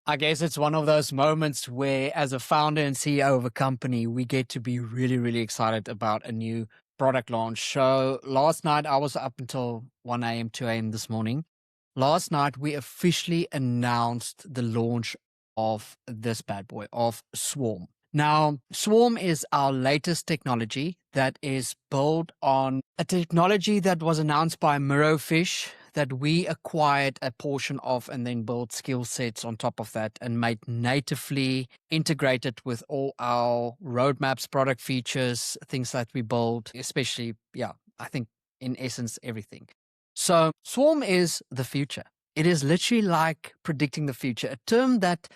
I guess it's one of those moments where, as a founder and CEO of a company, we get to be really, really excited about a new product launch. So last night, I was up until 1 a.m., 2 a.m. this morning. Last night, we officially announced the launch of this bad boy, of Swarm. Now, Swarm is our latest technology that is built on a technology that was announced by Mirrowfish that we acquired a portion of and then built skill sets on top of that and made natively integrated with all our roadmaps, product features, things that we build, especially, I think in essence, everything. So Swarm is the future. It is literally like predicting the future, a term that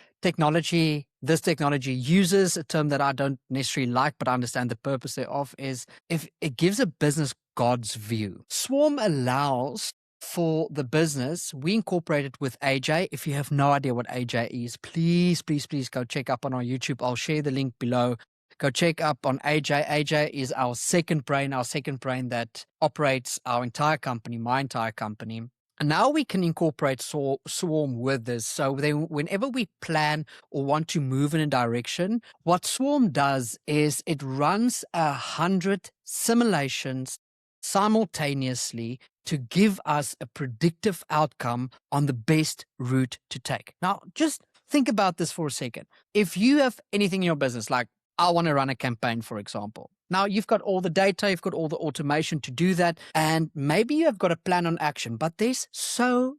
this technology uses, a term that I don't necessarily like, but I understand the purpose thereof, is if it gives a business God's view. Swarm allows for the business, we incorporate it with AJ. If you have no idea what AJ is, please go check up on our YouTube. I'll share the link below. Go check up on AJ. AJ is our second brain that operates our entire company, my entire company. And now we can incorporate Swarm with this. So whenever we plan or want to move in a direction, what Swarm does is it runs 100 simulations simultaneously to give us a predictive outcome on the best route to take. Now, just think about this for a second. If you have anything in your business, like I want to run a campaign, for example. Now, you've got all the data, you've got all the automation to do that, and maybe you have got a plan on action, but there's so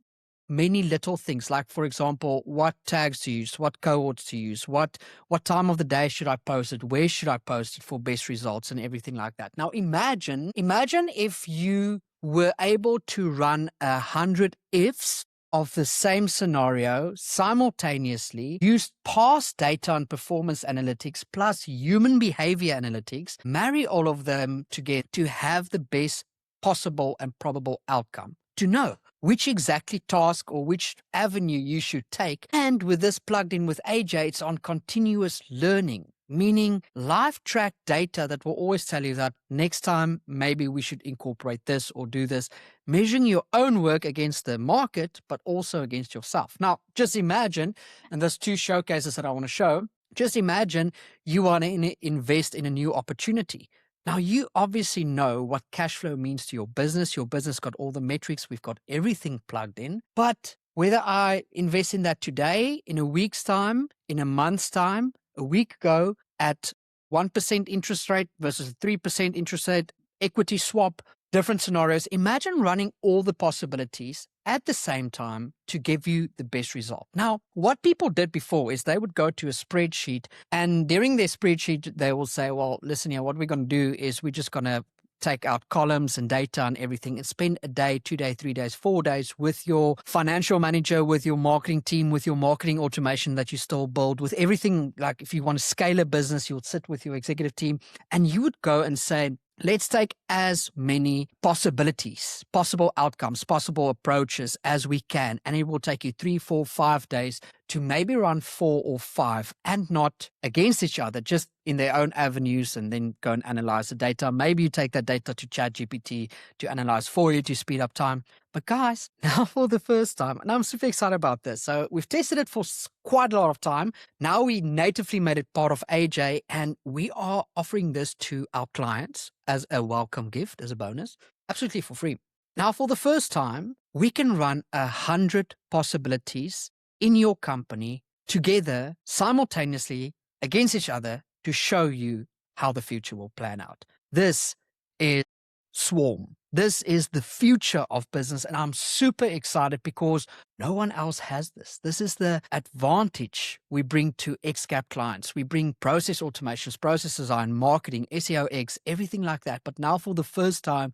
many little things, like, for example, what tags to use, what cohorts to use, what time of the day should I post it, where should I post it for best results and everything like that. Now, imagine if you were able to run 100 ifs of the same scenario simultaneously, use past data and performance analytics plus human behavior analytics, marry all of them together to have the best possible and probable outcome, to know which exactly task or which avenue you should take. And with this plugged in with AJ, it's on continuous learning, meaning live track data that will always tell you that next time, maybe we should incorporate this or do this, measuring your own work against the market, but also against yourself. Now, just imagine, and there's two showcases that I want to show, just imagine you want to invest in a new opportunity. Now, you obviously know what cash flow means to your business. Your business got all the metrics. We've got everything plugged in. But whether I invest in that today, in a week's time, in a month's time, a week ago, at 1% interest rate versus 3% interest rate, equity swap, different scenarios, imagine running all the possibilities at the same time to give you the best result. Now, what people did before is they would go to a spreadsheet, and during their spreadsheet, they will say, well, listen here, what we're going to do is we're just going to take out columns and data and everything and spend a day, 2 days, 3 days, 4 days with your financial manager, with your marketing team, with your marketing automation that you still build, with everything. Like if you want to scale a business, you'll sit with your executive team and you would go and say, let's take as many possibilities, possible outcomes, possible approaches as we can. And it will take you 3, 4, 5 days to maybe run 4 or 5 and not against each other, just in their own avenues, and then go and analyze the data. Maybe you take that data to ChatGPT to analyze for you to speed up time. But guys, now for the first time, and I'm super excited about this. So we've tested it for quite a lot of time. Now we natively made it part of AJ, and we are offering this to our clients as a welcome gift, as a bonus, absolutely for free. Now, for the first time, we can run 100 possibilities in your company together simultaneously against each other to show you how the future will plan out. This is Swarm. This is the future of business, and I'm super excited because no one else has this. This is the advantage we bring to XCAP clients. We bring process automations, process design, marketing, SEOX, everything like that. But now for the first time,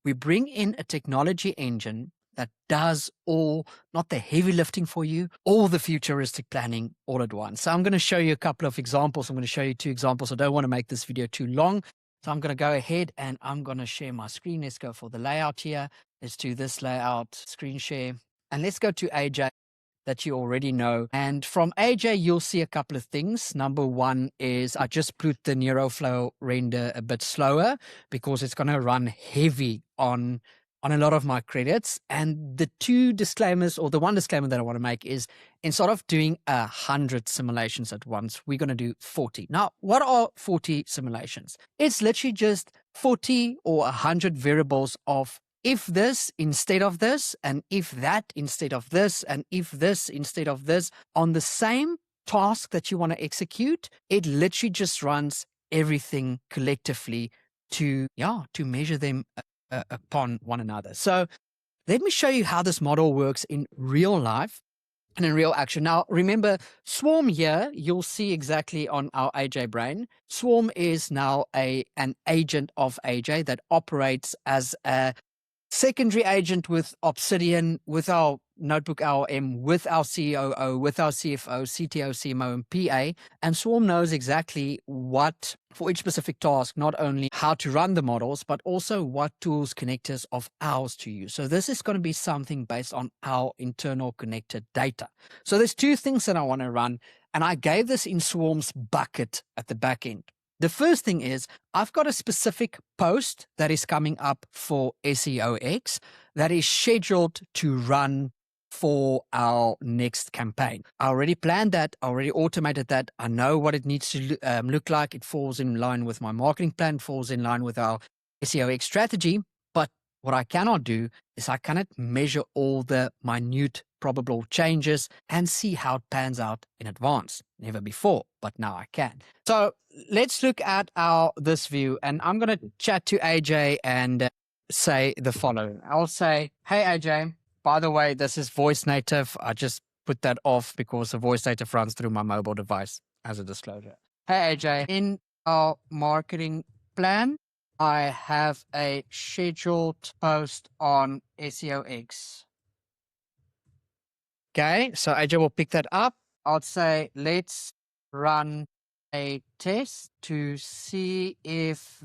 we bring in a technology engine that does all, not the heavy lifting for you, all the futuristic planning all at once. So I'm going to show you a couple of examples. I'm going to show you 2 examples. I don't want to make this video too long. So I'm going to go ahead and I'm going to share my screen. Let's go for the layout here. Let's do this layout, screen share. And let's go to AJ that you already know. And from AJ, you'll see a couple of things. Number one is I just put the NeuroFlow render a bit slower because it's going to run heavy on on a lot of my credits. And the two disclaimers, or the one disclaimer that I want to make is, instead of doing 100 simulations at once, we're going to do 40. Now, what are 40 simulations? It's literally just 40 or 100 variables of if this instead of this, and if that instead of this, and if this instead of this, on the same task that you want to execute. It literally just runs everything collectively to measure them upon one another. So let me show you how this model works in real life and in real action. Now, remember, Swarm here, you'll see exactly on our AJ brain. Swarm is now an agent of AJ that operates as a secondary agent with Obsidian, with our Notebook LLM, with our COO, with our CFO, CTO, CMO, and PA. And Swarm knows exactly what, for each specific task, not only how to run the models, but also what tools, connectors of ours to use. So this is going to be something based on our internal connected data. So there's two things that I want to run, and I gave this in Swarm's bucket at the back end. The first thing is I've got a specific post that is coming up for SEOX that is scheduled to run for our next campaign. I already planned that. I already automated that. I know what it needs to look like. It falls in line with my marketing plan, falls in line with our SEOX strategy. But what I cannot do is I cannot measure all the minute probable changes and see how it pans out in advance. Never before, but now I can. So let's look at this view, and I'm going to chat to AJ and say the following. I'll say, hey, AJ, by the way, this is voice native. I just put that off because the voice native runs through my mobile device as a disclosure. Hey, AJ, in our marketing plan, I have a scheduled post on SEOX. Okay, so AJ will pick that up. I'll say, let's run a test to see if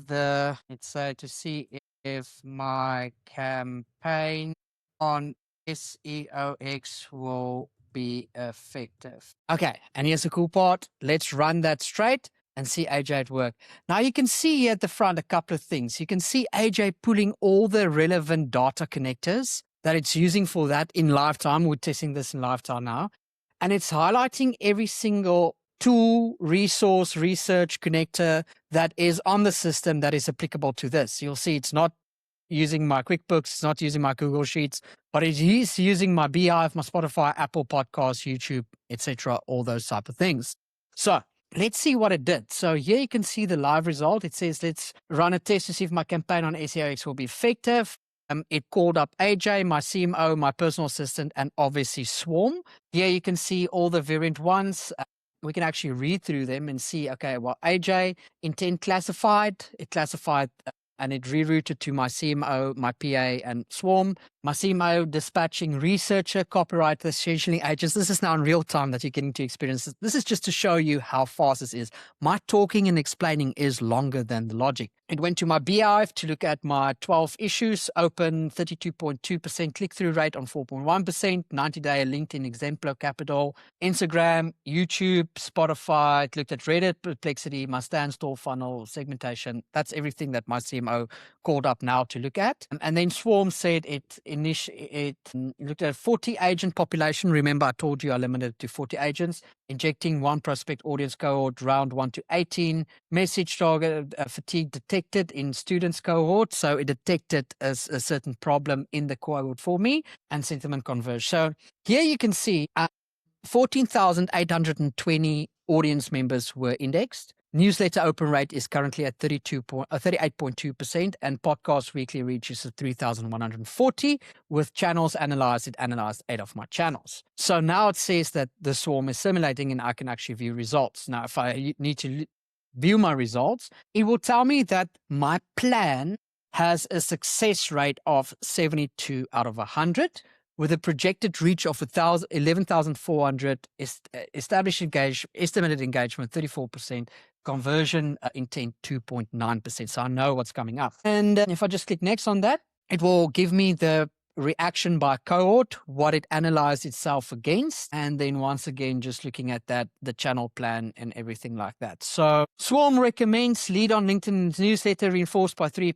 my campaign on SEOX will be effective. Okay, and here's the cool part. Let's run that straight and see AJ at work. Now you can see here at the front a couple of things. You can see AJ pulling all the relevant data connectors that it's using for that in live time. We're testing this in live time now. And it's highlighting every single tool, resource, research connector that is on the system that is applicable to this. You'll see it's not using my QuickBooks, it's not using my Google Sheets, but it is using my Beehive, my Spotify, Apple Podcasts, YouTube, etc., all those type of things. So let's see what it did. So here you can see the live result. It says, let's run a test to see if my campaign on SEOX will be effective. It called up AJ, my CMO, my personal assistant, and obviously Swarm. Here you can see all the variant ones. We can actually read through them and see, okay, well, AJ, intent classified. It classified and it rerouted to my CMO, my PA, and Swarm. My CMO dispatching researcher, copywriter, scheduling agents. This is now in real time that you're getting to experience. This is just to show you how fast this is. My talking and explaining is longer than the logic. It went to my Beehive to look at my 12 issues, open 32.2% click-through rate on 4.1%, 90-day LinkedIn Exemplo Capital, Instagram, YouTube, Spotify. It looked at Reddit, Perplexity, my Standstall funnel, segmentation. That's everything that my CMO called up now to look at. And then Swarm said it looked at a 40 agent population. Remember, I told you I limited it to 40 agents, injecting one prospect audience cohort, round 1 to 18, message target fatigue detected in students cohort. So it detected a certain problem in the cohort for me, and sentiment converge. So here you can see 14,820 audience members were indexed. Newsletter open rate is currently at 38.2%, and podcast weekly reach is at 3,140. With channels analyzed, it analyzed 8 of my channels. So now it says that the Swarm is simulating and I can actually view results. Now, if I need to view my results, it will tell me that my plan has a success rate of 72 out of 100. With a projected reach of 11,400, estimated engagement 34%, conversion intent 2.9%. So I know what's coming up. And if I just click next on that, it will give me the reaction by cohort, what it analyzed itself against, and then once again just looking at that, the channel plan and everything like that. So Swarm recommends lead on LinkedIn newsletter reinforced by 3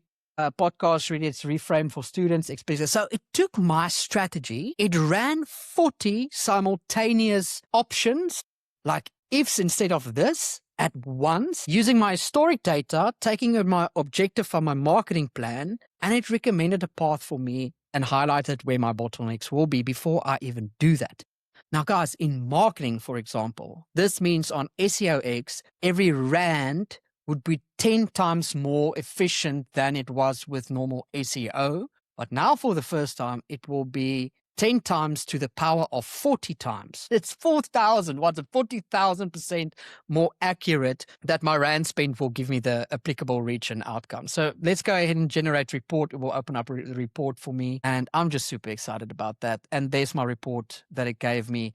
podcast, really, it's reframed for students, explicit. So it took my strategy. It ran 40 simultaneous options, like ifs instead of this, at once, using my historic data, taking my objective from my marketing plan, and it recommended a path for me and highlighted where my bottlenecks will be before I even do that. Now, guys, in marketing, for example, this means on SEOX, every rand would be 10 times more efficient than it was with normal SEO. But now, for the first time, it will be 10 times to the power of 40 times. It's 4,000, what's it, 40,000% more accurate that my rand spend will give me the applicable reach and outcome. So let's go ahead and generate report. It will open up the report for me. And I'm just super excited about that. And there's my report that it gave me,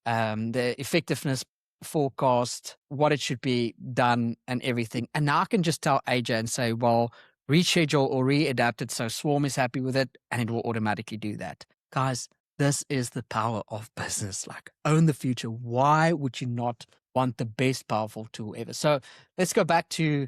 the effectiveness forecast, what it should be done and everything. And now I can just tell AJ and say, well, reschedule or readapt it so Swarm is happy with it, and it will automatically do that. Guys, this is the power of business. Like, own the future. Why would you not want the best powerful tool ever? So let's go back to,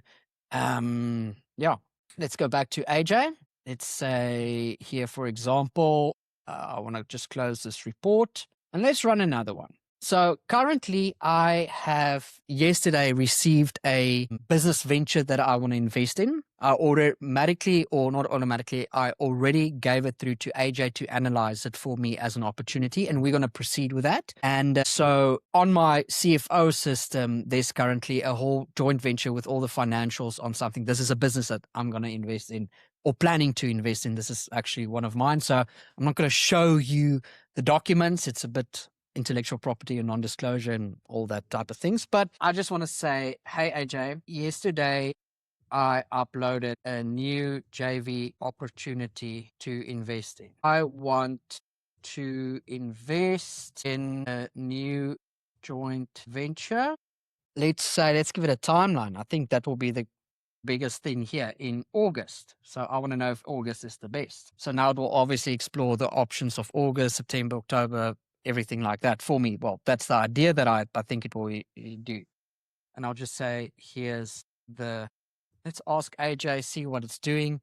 let's go back to AJ. Let's say here, for example, I want to just close this report and let's run another one. So currently I have yesterday received a business venture that I want to invest in. I automatically, or not automatically, I already gave it through to AJ to analyze it for me as an opportunity, and we're going to proceed with that. And so on my CFO system, there's currently a whole joint venture with all the financials on something. This is a business that I'm going to invest in, or planning to invest in. This is actually one of mine. So I'm not going to show you the documents. It's a bit intellectual property and non-disclosure and all that type of things. But I just want to say, hey, AJ, yesterday I uploaded a new JV opportunity to invest in. I want to invest in a new joint venture. Let's give it a timeline. I think that will be the biggest thing here in August. So I want to know if August is the best. So now it will obviously explore the options of August, September, October, everything like that for me. Well, that's the idea that I think it will do. And I'll just say, let's ask AJ, see what it's doing.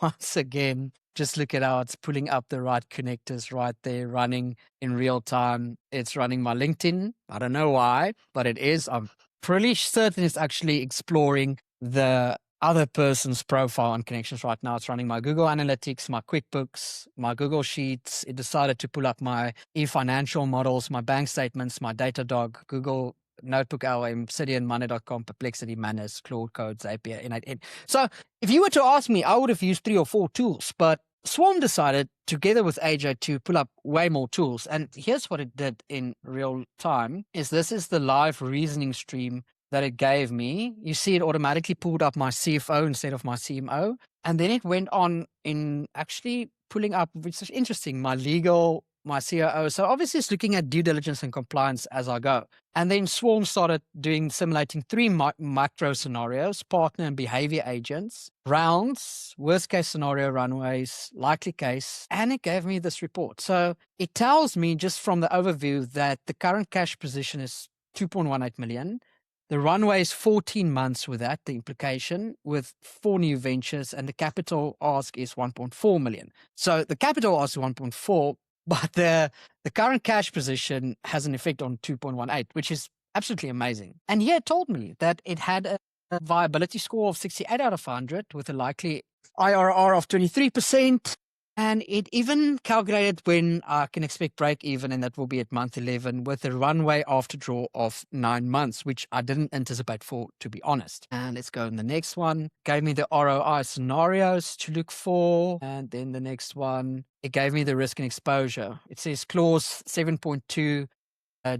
Once again, just look at how it's pulling up the right connectors right there, running in real time. It's running my LinkedIn. I don't know why, but it is. I'm pretty certain it's actually exploring the other person's profile and connections right now. It's running my Google Analytics, my QuickBooks, my Google Sheets. It decided to pull up my e-financial models, my bank statements, my Datadog, Google Notebook LM, Obsidian, Monday.com, Perplexity, Manus, Claude Codes, API, N8N. So if you were to ask me, I would have used 3 or 4 tools, but Swarm decided together with AJ to pull up way more tools. And here's what it did in real time this is the live reasoning stream that it gave me. You see it automatically pulled up my CFO instead of my CMO. And then it went on in actually pulling up, which is interesting, my legal, my COO. So obviously it's looking at due diligence and compliance as I go. And then Swarm started simulating 3 macro scenarios: partner and behavior agents, rounds, worst case scenario runways, likely case, and it gave me this report. So it tells me just from the overview that the current cash position is 2.18 million. The runway is 14 months with that, the implication, with 4 new ventures, and the capital ask is 1.4 million. So the capital ask is 1.4, but the current cash position has an effect on 2.18, which is absolutely amazing. And here it told me that it had a viability score of 68 out of 100 with a likely IRR of 23%. And it even calculated when I can expect break even, and that will be at month 11 with a runway after draw of 9 months, which I didn't anticipate for, to be honest. And let's go in the next one. Gave me the ROI scenarios to look for. And then the next one, it gave me the risk and exposure. It says clause 7.2,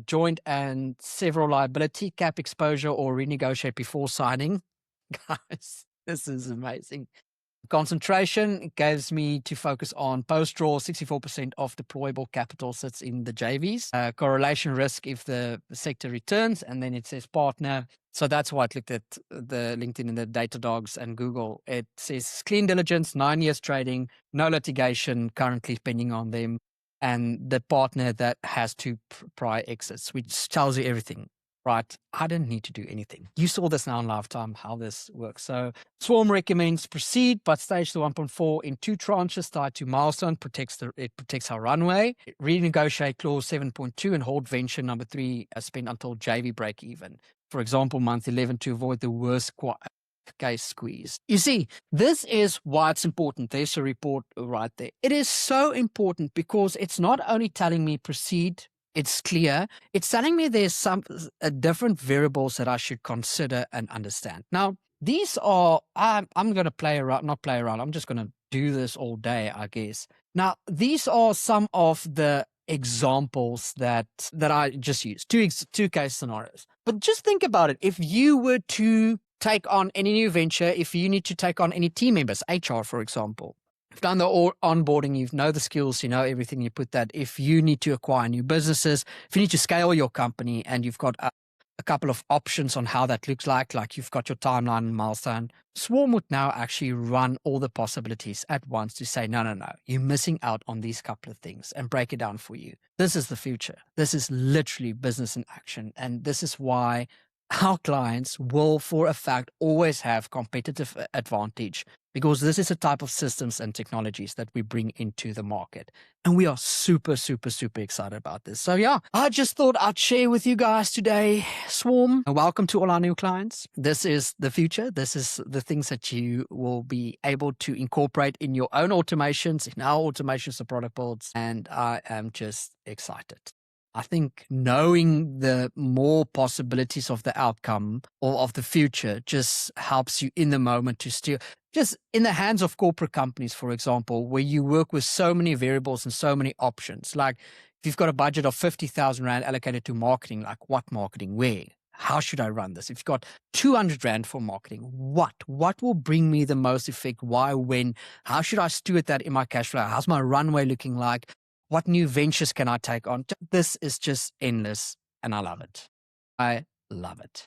joint and several liability, cap exposure or renegotiate before signing. Guys, this is amazing. Concentration, it gives me to focus on post-draw. 64% of deployable capital sits in the JVs. Correlation risk if the sector returns, and then it says partner. So that's why I looked at the LinkedIn and the Datadogs and Google. It says clean diligence, 9 years trading, no litigation currently pending on them, and the partner that has 2 prior exits, which tells you everything. right? I didn't need to do anything. You saw this now in lifetime, how this works. So Swarm recommends proceed, but stage the 1.4 in 2 tranches tied to milestone, it protects our runway. Renegotiate clause 7.2 and hold venture number 3 spend until JV break even. For example, month 11 to avoid the worst case squeeze. You see, this is why it's important. There's a report right there. It is so important because it's not only telling me proceed, it's clear. It's telling me there's some different variables that I should consider and understand. Now, these are, I'm going to play around, not play around. I'm just going to do this all day, I guess. Now, these are some of the examples that I just used, two case scenarios. But just think about it. If you were to take on any new venture, if you need to take on any team members, HR, for example, you've done the onboarding, you know the skills, you know everything, you put that. If you need to acquire new businesses, if you need to scale your company and you've got a couple of options on how that looks like you've got your timeline and milestone, Swarm would now actually run all the possibilities at once to say, no, you're missing out on these couple of things and break it down for you. This is the future. This is literally business in action. And this is why our clients will, for a fact, always have competitive advantage because this is a type of systems and technologies that we bring into the market. And we are super, super, super excited about this. So yeah, I just thought I'd share with you guys today, Swarm. Welcome to all our new clients. This is the future. This is the things that you will be able to incorporate in your own automations, in our automations of product builds. And I am just excited. I think knowing the more possibilities of the outcome or of the future just helps you in the moment to steer. Just in the hands of corporate companies, for example, where you work with so many variables and so many options. Like if you've got a budget of 50,000 Rand allocated to marketing, like what marketing, where? How should I run this? If you've got 200 Rand for marketing, what will bring me the most effect? Why, when? How should I steward that in my cash flow? How's my runway looking like? What new ventures can I take on? This is just endless, and I love it. I love it.